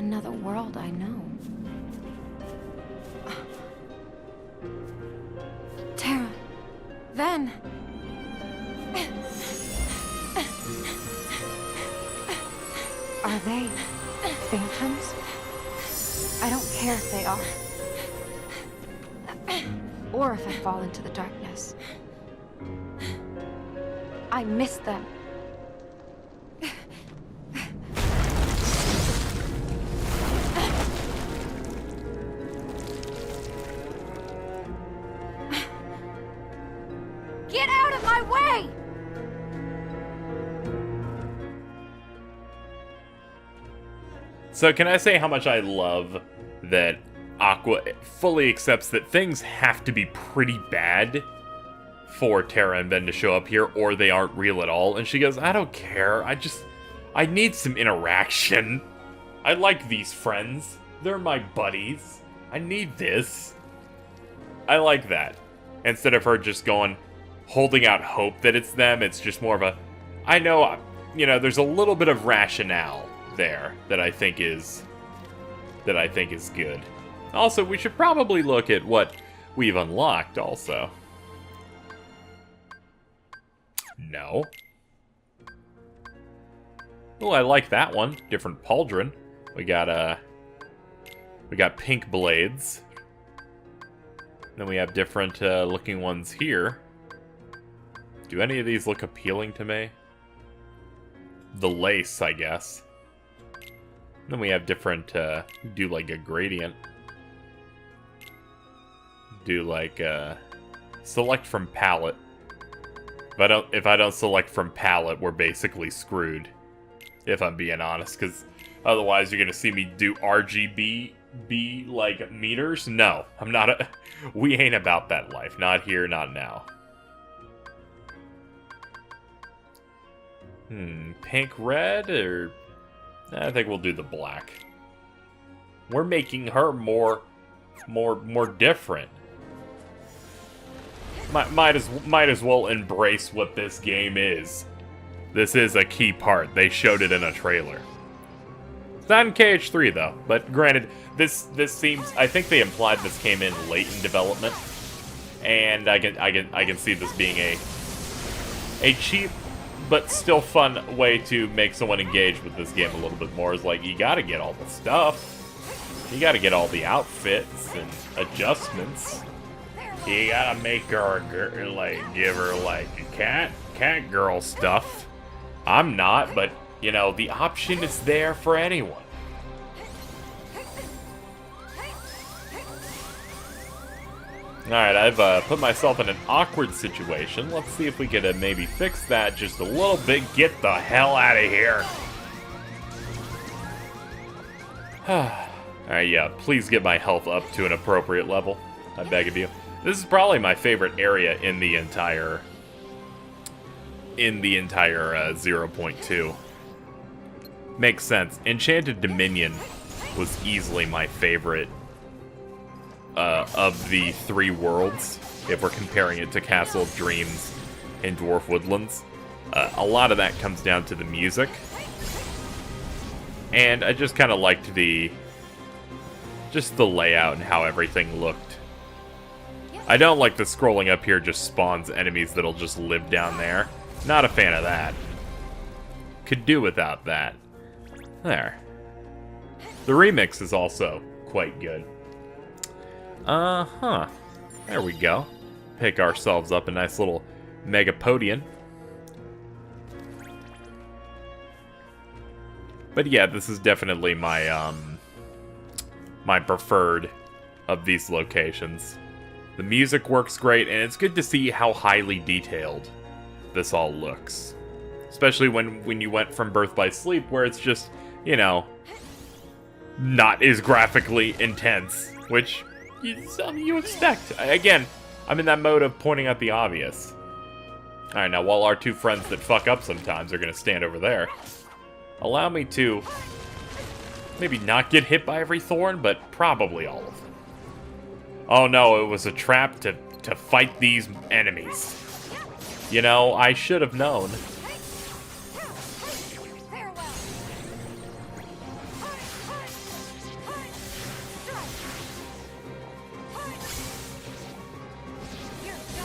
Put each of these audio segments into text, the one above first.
another world I know. Terra, Ven. Are they phantoms? I don't care if they are. Or if I fall into the darkness. I miss them. Get out of my way! So can I say how much I love that Aqua fully accepts that things have to be pretty bad for Terra and Ven to show up here, or they aren't real at all. And she goes, I don't care, I need some interaction. I like these friends. They're my buddies. I need this. I like that. Instead of her just holding out hope that it's them, it's just more of a, I know, there's a little bit of rationale there that I think is good. Also, we should probably look at what we've unlocked also. No. Oh, I like that one. Different pauldron. We got pink blades. Then we have different looking ones here. Do any of these look appealing to me? The lace, I guess. Then we have different, do like a gradient. Do like, select from palette. If I don't select from palette, we're basically screwed. If I'm being honest, because otherwise you're gonna see me do RGB, like, meters? No, I'm not we ain't about that life. Not here, not now. Pink, red, or... I think we'll do the black. We're making her more different. Might as well embrace what this game is. This is a key part. They showed it in a trailer. It's not in KH3 though, but granted, this seems, I think they implied this came in late in development, and I can see this being a cheap but still fun way to make someone engage with this game a little bit more. Is like, you gotta get all the stuff. You gotta get all the outfits and adjustments. You gotta make her, give her, like, a cat girl stuff. I'm not, but, the option is there for anyone. Alright, I've put myself in an awkward situation. Let's see if we could maybe fix that just a little bit. Get the hell out of here. Alright, yeah, please get my health up to an appropriate level. I beg of you. This is probably my favorite area in the entire 0.2. Makes sense. Enchanted Dominion was easily my favorite of the three worlds, if we're comparing it to Castle of Dreams and Dwarf Woodlands. A lot of that comes down to the music. And I just kind of liked the layout and how everything looked. I don't like the scrolling up here just spawns enemies that'll just live down there. Not a fan of that. Could do without that. There. The remix is also quite good. There we go. Pick ourselves up a nice little Megapodium. But yeah, this is definitely my, my preferred of these locations. The music works great, and it's good to see how highly detailed this all looks. Especially when you went from Birth by Sleep, where it's just, not as graphically intense, which you expect. Again, I'm in that mode of pointing out the obvious. Alright, now while our two friends that fuck up sometimes are going to stand over there, allow me to maybe not get hit by every thorn, but probably all of them. Oh no, it was a trap to fight these enemies. I should have known.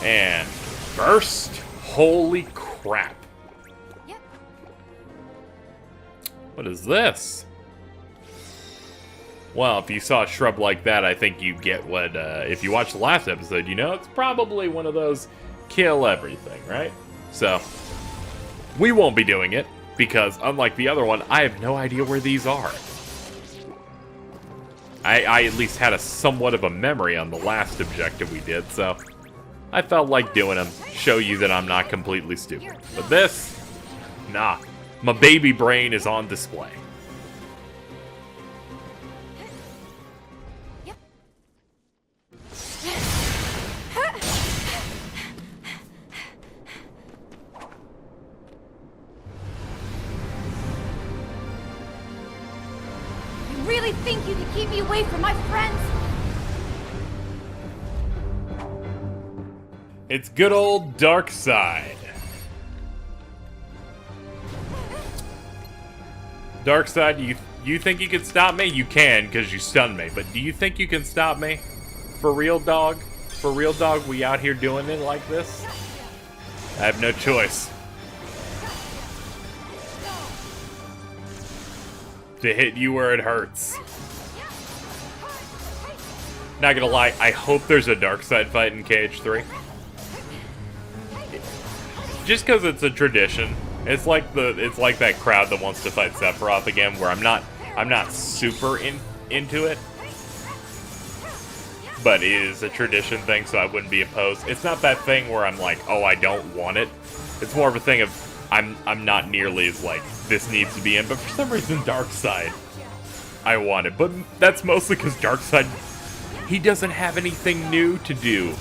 And burst. Holy crap. Yep. What is this? Well, if you saw a shrub like that, I think you get what, if you watched the last episode, you know it's probably one of those kill everything, right? So, we won't be doing it, because unlike the other one, I have no idea where these are. I at least had a somewhat of a memory on the last objective we did, so I felt like doing them, show you that I'm not completely stupid. But this, nah, my baby brain is on display. You really think you can keep me away from my friends? It's good old Dark Side. Dark Side, you think you can stop me? You can, because you stunned me. But do you think you can stop me? For real, dog? For real, dog? We out here doing it like this? I have no choice. To hit you where it hurts. Not gonna lie, I hope there's a Dark Side fight in KH3. Just because it's a tradition. It's like that crowd that wants to fight Sephiroth again, where I'm not super into it. But it is a tradition thing, so I wouldn't be opposed. It's not that thing where I'm like, oh, I don't want it. It's more of a thing of I'm not nearly as like, this needs to be in, but for some reason Dark Side I want it. But that's mostly because Dark Side, he doesn't have anything new to do.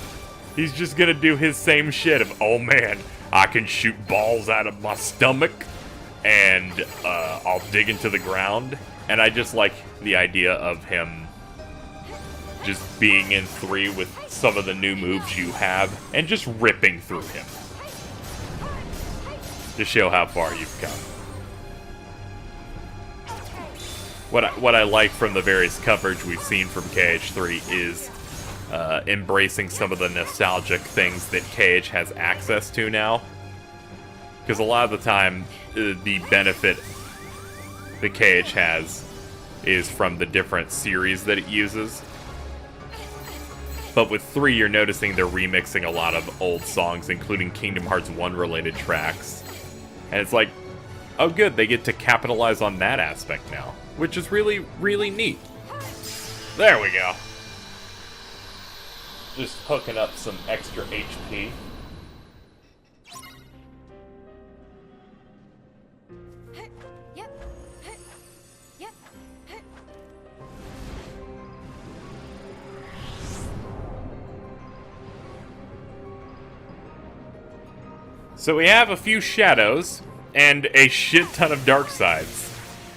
He's just gonna do his same shit of, oh man, I can shoot balls out of my stomach, and I'll dig into the ground. And I just like the idea of him just being in 3 with some of the new moves you have, and just ripping through him. To show how far you've come. What I like from the various coverage we've seen from KH3 is embracing some of the nostalgic things that KH has access to now. Because a lot of the time, the benefit that KH has is from the different series that it uses. But with 3, you're noticing they're remixing a lot of old songs, including Kingdom Hearts 1 related tracks. And it's like, oh good, they get to capitalize on that aspect now. Which is really, really neat. There we go. Just hooking up some extra HP. So we have a few shadows, and a shit ton of dark sides.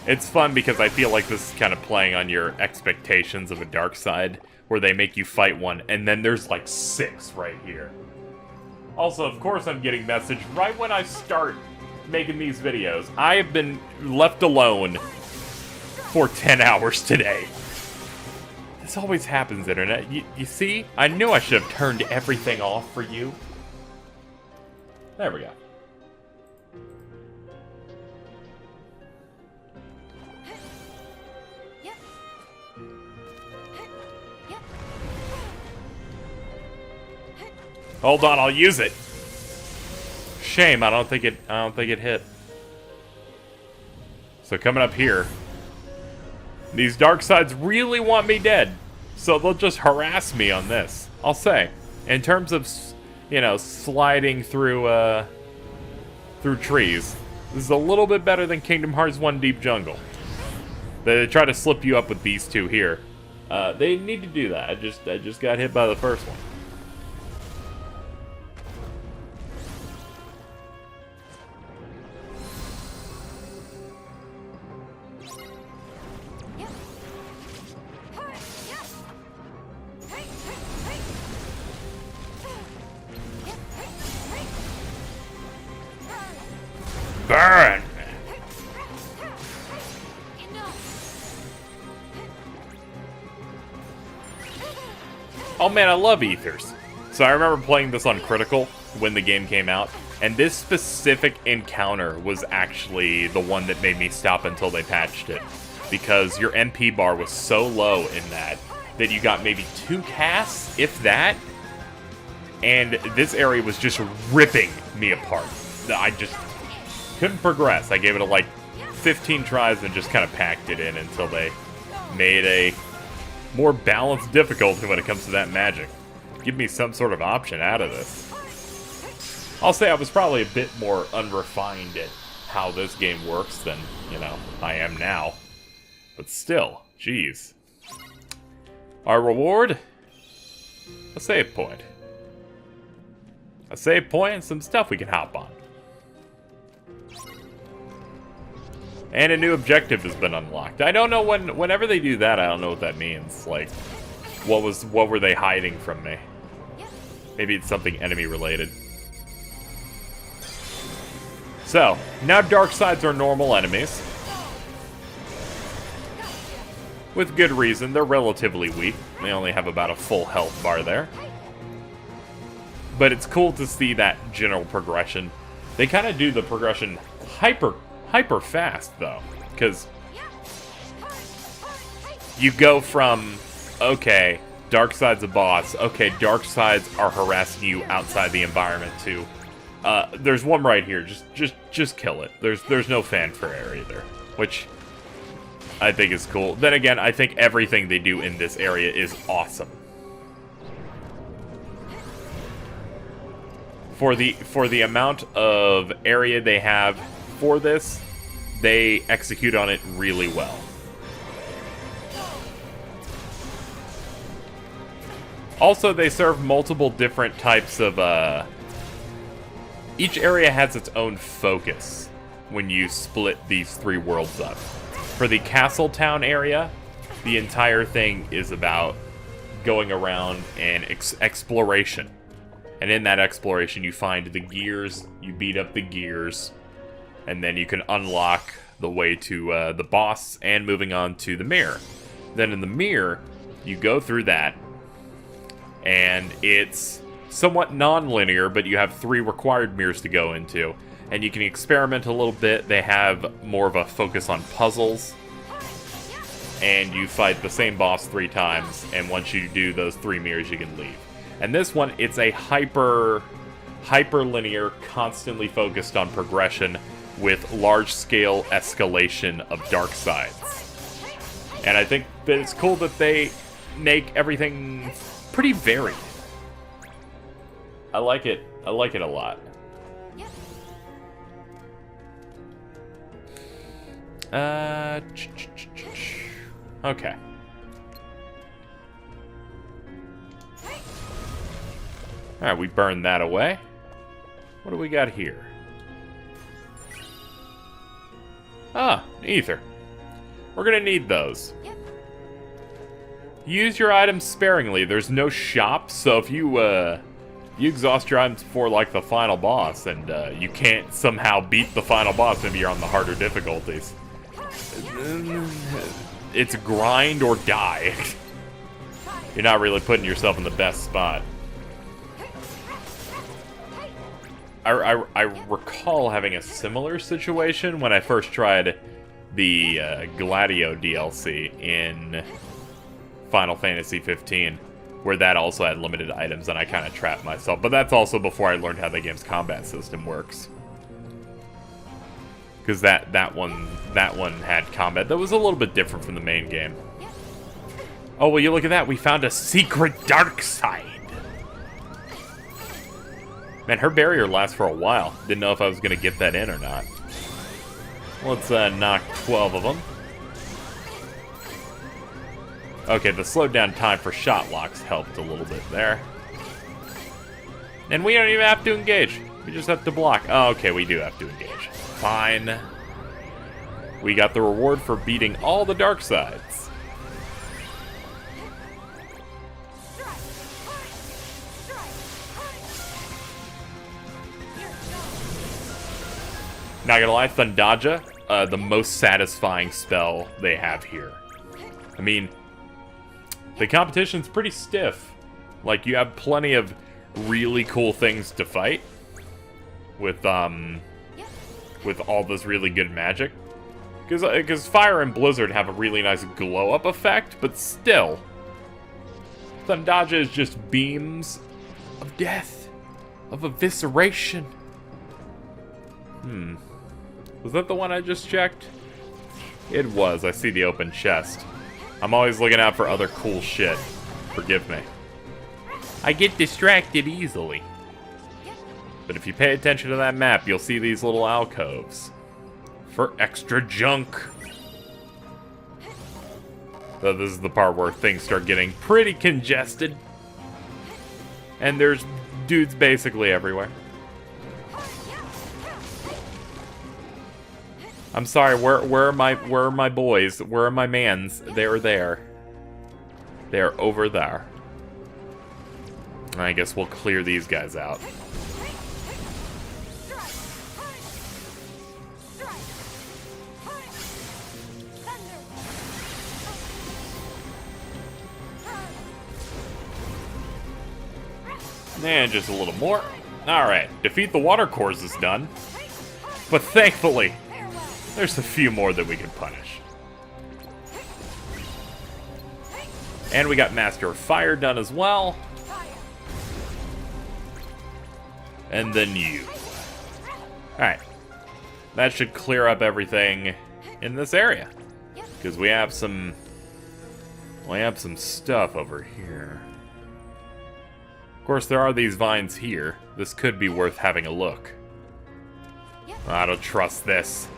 It's fun because I feel like this is kind of playing on your expectations of a dark side, where they make you fight one, and then there's like 6 right here. Also, of course I'm getting message right when I start making these videos. I have been left alone for 10 hours today. This always happens, Internet. You see? I knew I should have turned everything off for you. There we go. Hold on, I'll use it. Shame, I don't think it hit. So coming up here, these dark sides really want me dead, so they'll just harass me on this. I'll say, in terms of, you know, sliding through through trees, this is a little bit better than Kingdom Hearts 1 Deep Jungle. They try to slip you up with these 2 here. They need to do that. I just got hit by the first one. Burn! Oh man, I love ethers. So I remember playing this on Critical when the game came out, and this specific encounter was actually the one that made me stop until they patched it. Because your MP bar was so low in that you got maybe 2 casts, if that, and this area was just ripping me apart. I just couldn't progress. I gave it like 15 tries and just kind of packed it in until they made a more balanced difficulty when it comes to that magic. Give me some sort of option out of this. I'll say I was probably a bit more unrefined at how this game works than, you know, I am now. But still, geez. Our reward? A save point. A save point and some stuff we can hop on. And a new objective has been unlocked. I don't know whenever they do that, I don't know what that means. Like, what were they hiding from me? Maybe it's something enemy related. So, now dark sides are normal enemies. With good reason, they're relatively weak. They only have about a full health bar there. But it's cool to see that general progression. They kind of do the progression hyper fast, though. Because you go from, okay, dark side's a boss. Okay, dark sides are harassing you outside the environment, too. There's one right here. Just kill it. There's no fanfare either. Which I think is cool. Then again, I think everything they do in this area is awesome. For the amount of area they have for this, they execute on it really well. Also, they serve multiple different types of, each area has its own focus when you split these 3 worlds up. For the Castle Town area, the entire thing is about going around and exploration. And in that exploration, you find the gears, you beat up the gears, and then you can unlock the way to the boss and moving on to the mirror. Then in the mirror, you go through that, and it's somewhat non-linear, but you have 3 required mirrors to go into. And you can experiment a little bit. They have more of a focus on puzzles. And you fight the same boss 3 times, and once you do those 3 mirrors, you can leave. And this one, it's a hyper linear, constantly focused on progression with large-scale escalation of dark sides. And I think that it's cool that they make everything pretty varied. I like it. I like it a lot. Okay. Alright, we burned that away. What do we got here? Ah, ether. We're gonna need those. Use your items sparingly. There's no shop, so if you exhaust your items before, like, the final boss, and you can't somehow beat the final boss, maybe you're on the harder difficulties. It's grind or die. You're not really putting yourself in the best spot. I recall having a similar situation when I first tried the Gladio DLC in Final Fantasy 15, where that also had limited items, and I kind of trapped myself. But that's also before I learned how the game's combat system works. Because that one had combat that was a little bit different from the main game. Oh, well, you look at that. We found a secret dark side. Man, her barrier lasts for a while. Didn't know if I was going to get that in or not. Let's knock 12 of them. Okay, the slowed down time for shot locks helped a little bit there. And we don't even have to engage. We just have to block. Oh, okay, we do have to engage. Fine. We got the reward for beating all the dark sides. Not gonna lie, Thundaja, the most satisfying spell they have here. I mean, the competition's pretty stiff. Like, you have plenty of really cool things to fight with all this really good magic. Because Fire and Blizzard have a really nice glow-up effect, but still, Thundaja is just beams of death, of evisceration. Was that the one I just checked? It was. I see the open chest. I'm always looking out for other cool shit. Forgive me. I get distracted easily. But if you pay attention to that map, you'll see these little alcoves for extra junk. So this is the part where things start getting pretty congested. And there's dudes basically everywhere. I'm sorry, where are my boys? Where are my mans? They're there. They're over there. I guess we'll clear these guys out. And just a little more. Alright, defeat the water cores is done. But thankfully, there's a few more that we can punish. And we got Master of Fire done as well. And then you. Alright. That should clear up everything in this area. Because we have some stuff over here. Of course, there are these vines here. This could be worth having a look. I don't trust this.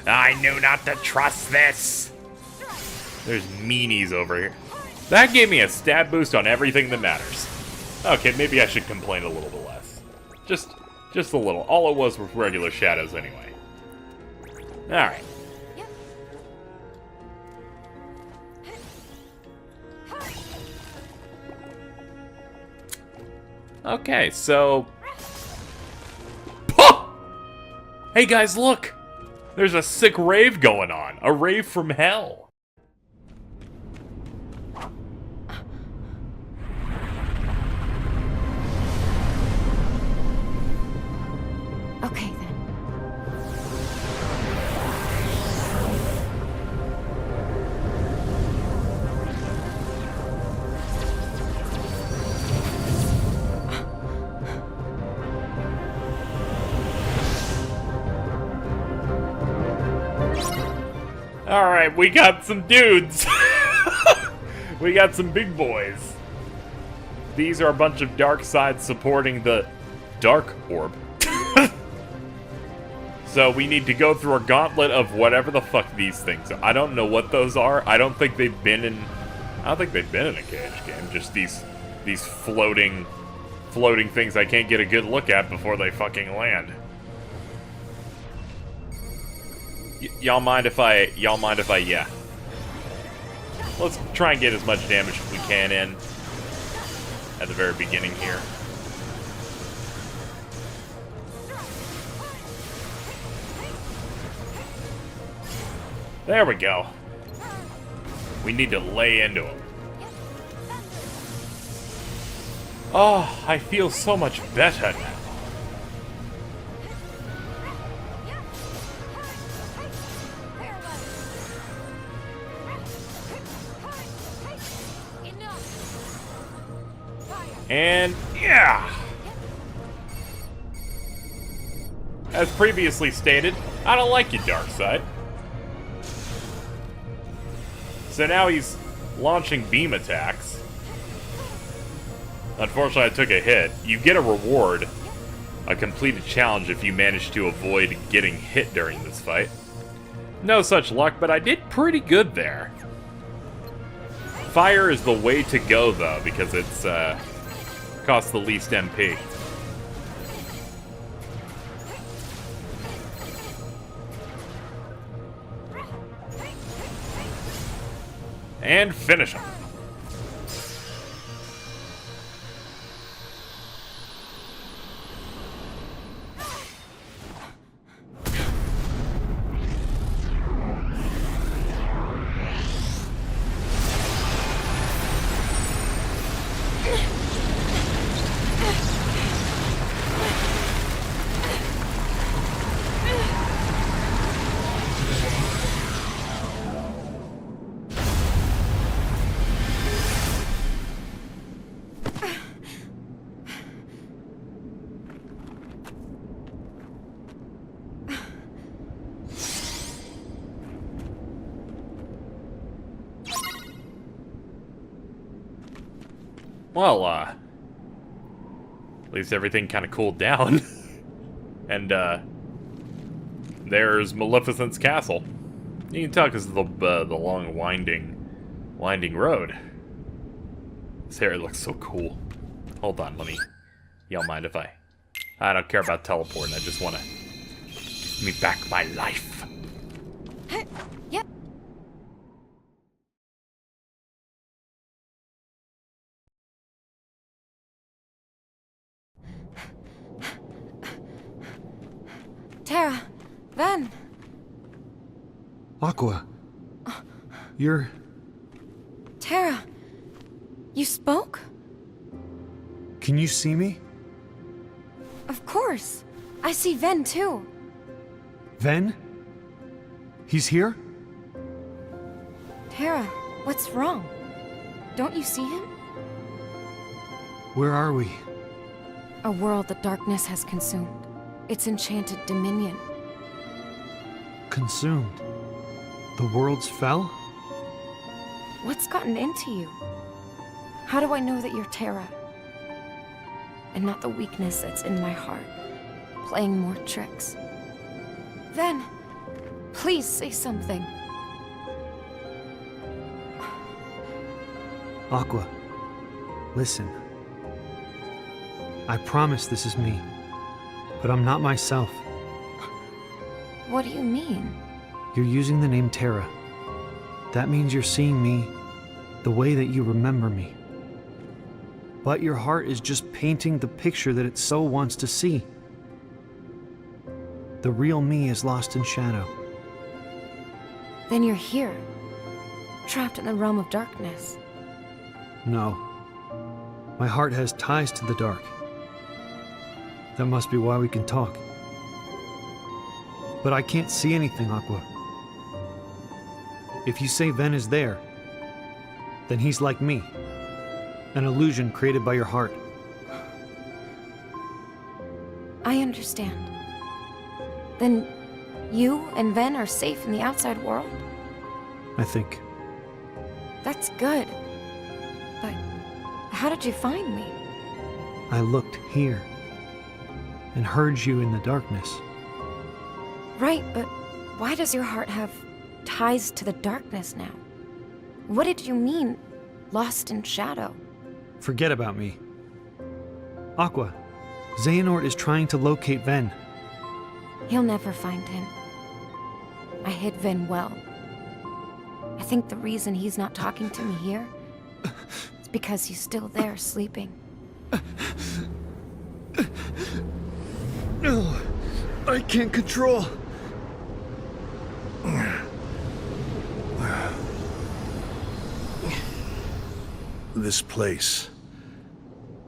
I knew not to trust this! There's meanies over here. That gave me a stat boost on everything that matters. Okay, maybe I should complain a little bit less. Just a little. All it was regular shadows anyway. Alright. Okay, so... Hey guys, look! There's a sick rave going on. A rave from hell. Okay, then. Alright, we got some dudes. We got some big boys. These are a bunch of dark sides supporting the dark orb. So we need to go through a gauntlet of whatever the fuck these things are. I don't know what those are. I don't think they've been in a cage game. Just these floating things I can't get a good look at before they fucking land. Y'all mind if I, yeah. Let's try and get as much damage as we can in at the very beginning here. There we go. We need to lay into him. Oh, I feel so much better now. And, yeah! As previously stated, I don't like you, Darkseid. So now he's launching beam attacks. Unfortunately, I took a hit. You get a reward, a completed challenge if you manage to avoid getting hit during this fight. No such luck, but I did pretty good there. Fire is the way to go, though, because it's, costs the least MP. And finish him. Well, at least everything kind of cooled down. And, there's Maleficent's castle. You can tell because of the long, winding road. This area looks so cool. Hold on, let me... Y'all mind if I don't care about teleporting, I just want to... Give me back my life. Yep. Terra, Ven. Aqua. You're... Terra, you spoke? Can you see me? Of course. I see Ven too. Ven? He's here? Terra, what's wrong? Don't you see him? Where are we? A world that darkness has consumed. Its enchanted dominion. Consumed. The worlds fell? What's gotten into you? How do I know that you're Terra? And not the weakness that's in my heart, playing more tricks. Ven, please say something. Aqua, listen. I promise this is me, but I'm not myself. What do you mean? You're using the name Terra. That means you're seeing me the way that you remember me. But your heart is just painting the picture that it so wants to see. The real me is lost in shadow. Then you're here, trapped in the realm of darkness. No. My heart has ties to the dark. That must be why we can talk. But I can't see anything, Aqua. If you say Ven is there, then he's like me. An illusion created by your heart. I understand. Then you and Ven are safe in the outside world? I think. That's good. But how did you find me? I looked here and heard you in the darkness. Right, but why does your heart have ties to the darkness now? What did you mean, lost in shadow? Forget about me. Aqua, Xehanort is trying to locate Ven. He'll never find him. I hid Ven well. I think the reason he's not talking to me here is because he's still there sleeping. No, I can't control. This place.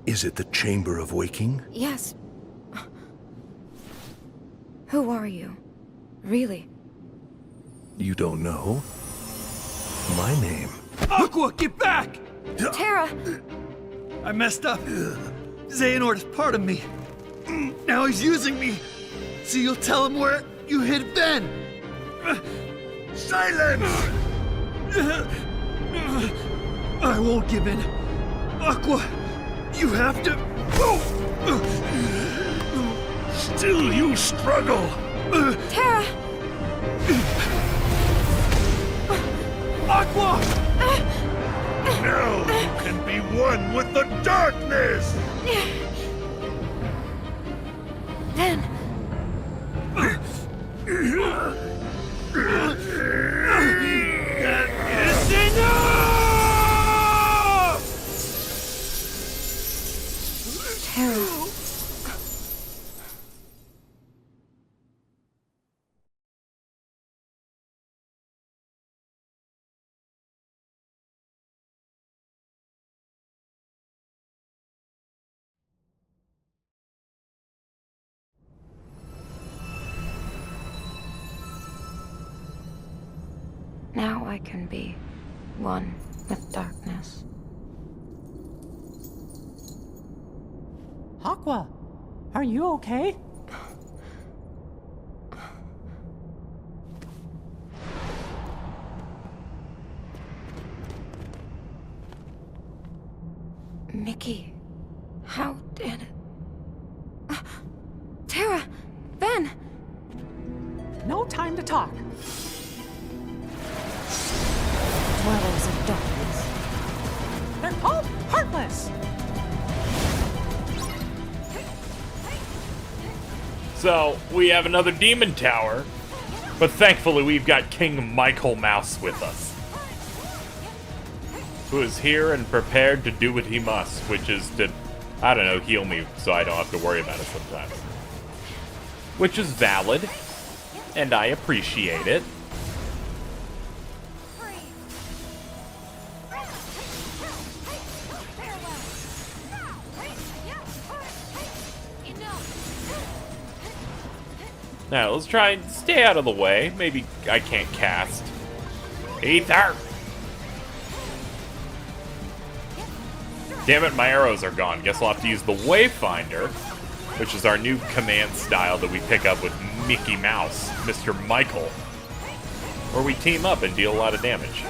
Is it the Chamber of Waking? Yes. Who are you? Really? You don't know? My name. Aqua, get back! Terra! I messed up. Xehanort is part of me. Now he's using me. So you'll tell him where you hid Ven. Silence! I won't give in. Aqua, you have to... Still you struggle! Terra! Aqua! Now you can be one with the darkness! Ven! That is enough! Terra. Now I can be one with darkness. Aqua, are you okay? Mickey, how did... Terra! Ven! No time to talk. Dwellers of darkness. They're called heartless. So, we have another demon tower, but thankfully we've got King Michael Mouse with us, who is here and prepared to do what he must, which is to, I don't know, heal me so I don't have to worry about it sometimes. Which is valid, and I appreciate it. Now, let's try and stay out of the way. Maybe I can't cast. Ether! Damn it, my arrows are gone. Guess I'll have to use the Wayfinder, which is our new command style that we pick up with Mickey Mouse, Mr. Michael, where we team up and deal a lot of damage.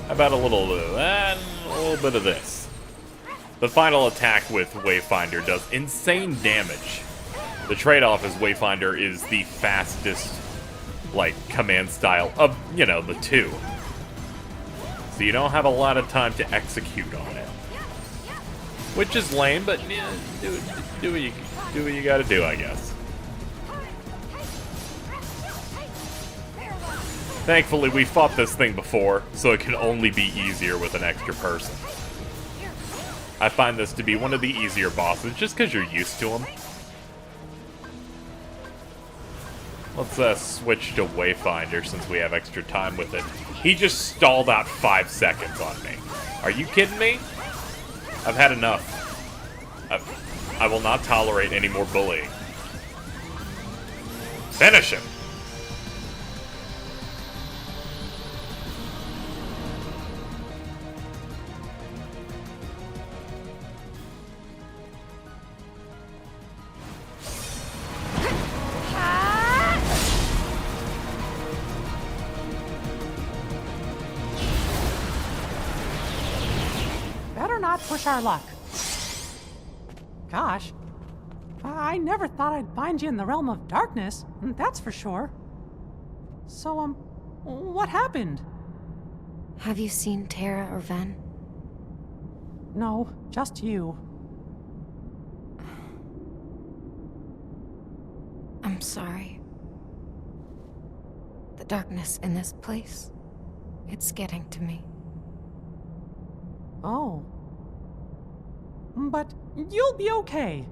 How about a little of that and a little bit of this? The final attack with Wayfinder does insane damage. The trade-off is Wayfinder is the fastest, like, command style of, you know, the two. So you don't have a lot of time to execute on it. Which is lame, but yeah, do what you gotta do, I guess. Thankfully, we fought this thing before, so it can only be easier with an extra person. I find this to be one of the easier bosses, just because you're used to them. Let's switch to Wayfinder since we have extra time with it. He just stalled out 5 seconds on me. Are you kidding me? I've had enough. I will not tolerate any more bullying. Finish him! Push our luck. Gosh, I never thought I'd find you in the realm of darkness, that's for sure. So, what happened? Have you seen Terra or Ven? No, just you. I'm sorry. The darkness in this place, it's getting to me. Oh. But you'll be okay.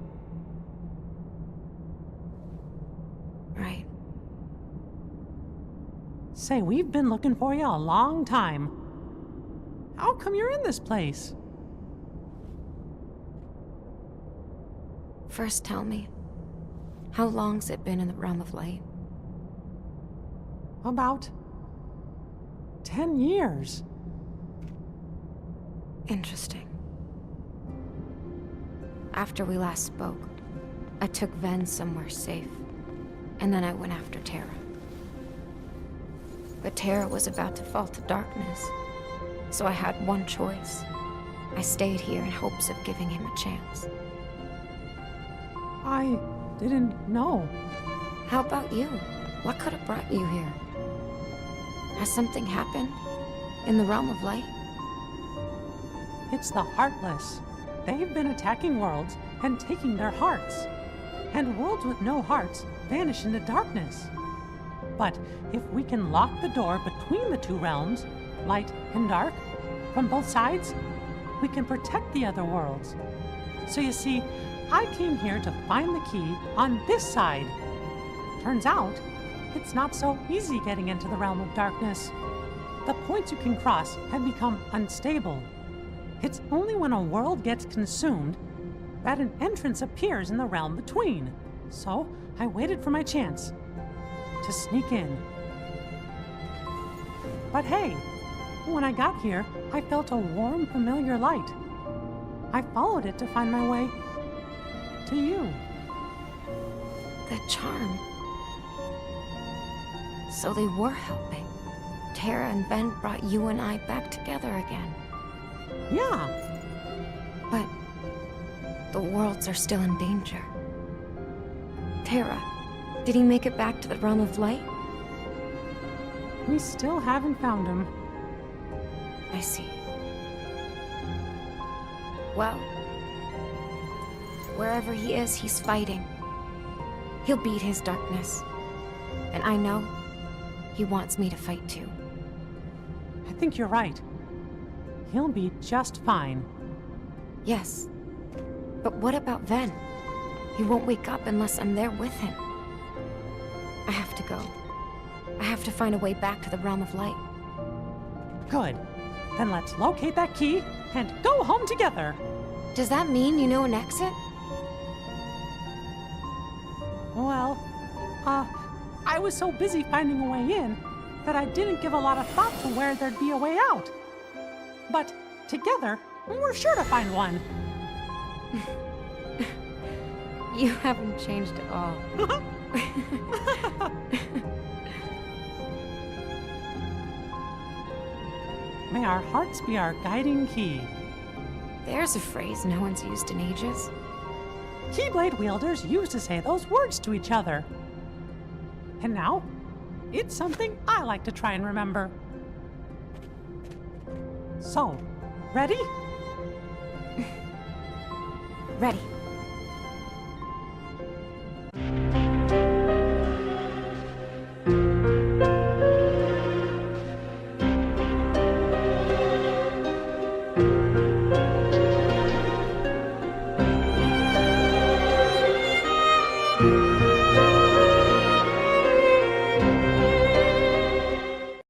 Right. Say, we've been looking for you a long time. How come you're in this place? First tell me, how long's it been in the realm of light? About 10 years. Interesting. After we last spoke, I took Ven somewhere safe, and then I went after Terra. But Terra was about to fall to darkness, so I had one choice. I stayed here in hopes of giving him a chance. I didn't know. How about you? What could have brought you here? Has something happened in the realm of light? It's the heartless. They've been attacking worlds and taking their hearts. And worlds with no hearts vanish into darkness. But if we can lock the door between the two realms, light and dark, from both sides, we can protect the other worlds. So you see, I came here to find the key on this side. Turns out, it's not so easy getting into the realm of darkness. The points you can cross have become unstable. It's only when a world gets consumed that an entrance appears in the realm between. So I waited for my chance to sneak in. But hey, when I got here, I felt a warm, familiar light. I followed it to find my way to you. The charm. So they were helping. Terra and Ven brought you and I back together again. Yeah, But the worlds are still in danger. Terra, did he make it back to the realm of light? we still haven't found him. I see. Well, wherever he is, he's fighting. He'll beat his darkness. And I know he wants me to fight too. I think you're right. He'll be just fine. Yes. But what about Ven? He won't wake up unless I'm there with him. I have to go. I have to find a way back to the realm of light. Good. Then let's locate that key and go home together. Does that mean you know an exit? Well, I was so busy finding a way in that I didn't give a lot of thought to where there'd be a way out. But together, we're sure to find one. You haven't changed at all. May our hearts be our guiding key. There's a phrase no one's used in ages. Keyblade wielders used to say those words to each other. And now, it's something I like to try and remember. So, ready? Ready.